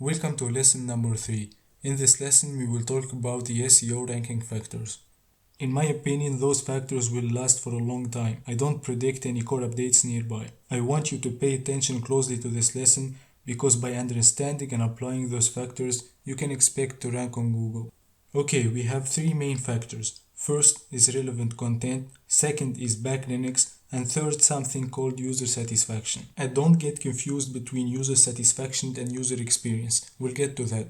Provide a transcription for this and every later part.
Welcome to lesson number 3. In this lesson we will talk about the SEO ranking factors. In my opinion, those factors will last for a long time. I don't predict any core updates nearby. I want you to pay attention closely to this lesson because by understanding and applying those factors, you can expect to rank on Google. Okay, we have 3 main factors. First is relevant content, second is backlinks, and third something called user satisfaction. And don't get confused between user satisfaction and user experience. We'll get to that.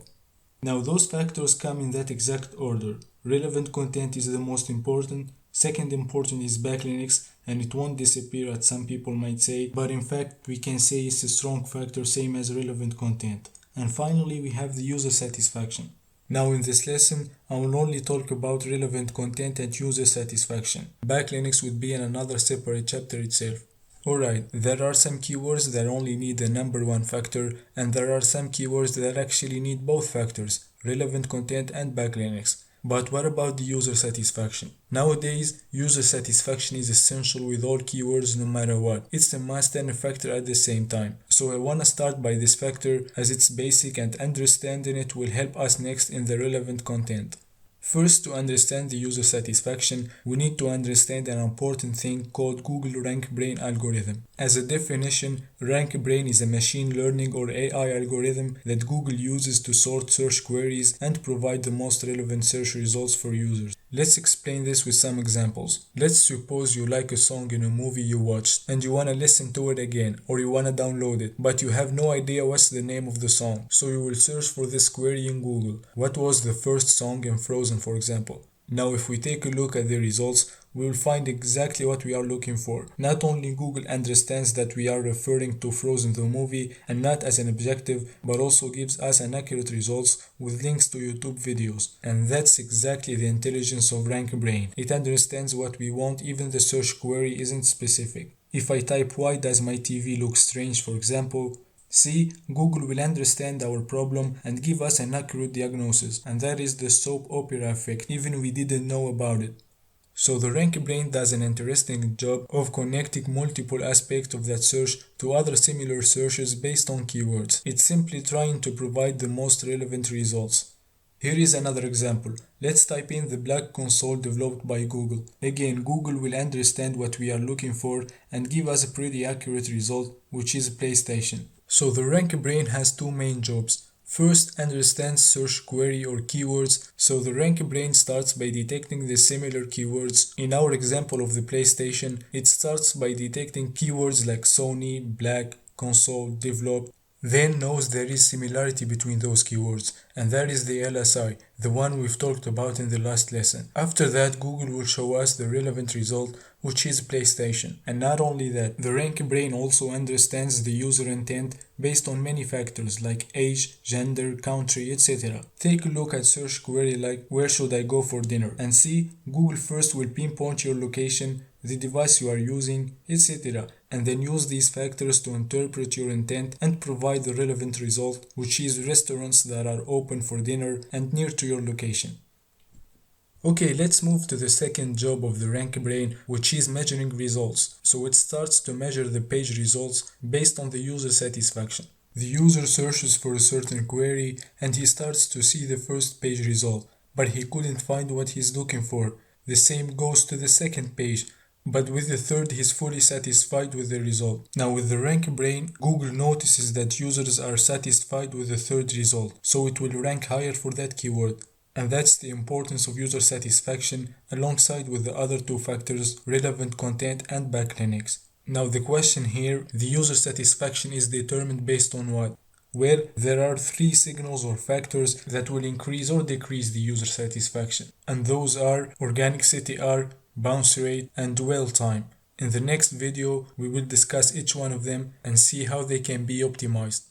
Now those factors come in that exact order. Relevant content is the most important, second important is backlinks, and it won't disappear as some people might say, but in fact we can say it's a strong factor same as relevant content. And finally we have the user satisfaction. Now in this lesson, I will only talk about relevant content and user satisfaction. Backlinks would be in another separate chapter itself. Alright, there are some keywords that only need the number 1 factor, and there are some keywords that actually need both factors, relevant content and backlinks. But what about the user satisfaction? Nowadays, user satisfaction is essential with all keywords no matter what. It's a must and a factor at the same time. So I wanna start by this factor as it's basic and understanding it will help us next in the relevant content. First, to understand the user satisfaction, we need to understand an important thing called Google RankBrain Algorithm. As a definition, RankBrain is a machine learning or AI algorithm that Google uses to sort search queries and provide the most relevant search results for users. Let's explain this with some examples. Let's suppose you like a song in a movie you watched and you want to listen to it again or you want to download it, but you have no idea what's the name of the song. So you will search for this query in Google. What was the first song in Frozen, for example? Now if we take a look at the results, we will find exactly what we are looking for. Not only Google understands that we are referring to Frozen the movie and not as an objective, but also gives us an accurate results with links to YouTube videos. And that's exactly the intelligence of RankBrain. It understands what we want even the search query isn't specific. If I type "why does my TV look strange," for example, see, Google will understand our problem and give us an accurate diagnosis, and that is the soap opera effect, even we didn't know about it. So the RankBrain does an interesting job of connecting multiple aspects of that search to other similar searches based on keywords. It's simply trying to provide the most relevant results. Here is another example. Let's type in the black console developed by Google. Again, Google will understand what we are looking for and give us a pretty accurate result, which is PlayStation. So the RankBrain has 2 main jobs. First, understand search query or keywords, so the RankBrain starts by detecting the similar keywords. In our example of the PlayStation, it starts by detecting keywords like Sony, black, console, developed, then knows there is similarity between those keywords, and that is the LSI, the one we've talked about in the last lesson. After that, Google will show us the relevant result, which is PlayStation. And not only that, the RankBrain also understands the user intent based on many factors like age, gender, country, etc. Take a look at search query like "where should I go for dinner?" and see, Google first will pinpoint your location, the device you are using, etc. and then use these factors to interpret your intent and provide the relevant result, which is restaurants that are open for dinner and near to your location. Okay, let's move to the second job of the RankBrain, which is measuring results. So it starts to measure the page results based on the user satisfaction. The user searches for a certain query and he starts to see the first page result, but he couldn't find what he's looking for. The same goes to the second page, but with the third he's fully satisfied with the result. Now with the RankBrain, Google notices that users are satisfied with the third result, so it will rank higher for that keyword. And that's the importance of user satisfaction alongside with the other 2 factors, relevant content and backlinks. Now the question here, the user satisfaction is determined based on what? Well, there are 3 signals or factors that will increase or decrease the user satisfaction. And those are organic CTR, bounce rate, and dwell time. In the next video, we will discuss each one of them and see how they can be optimized.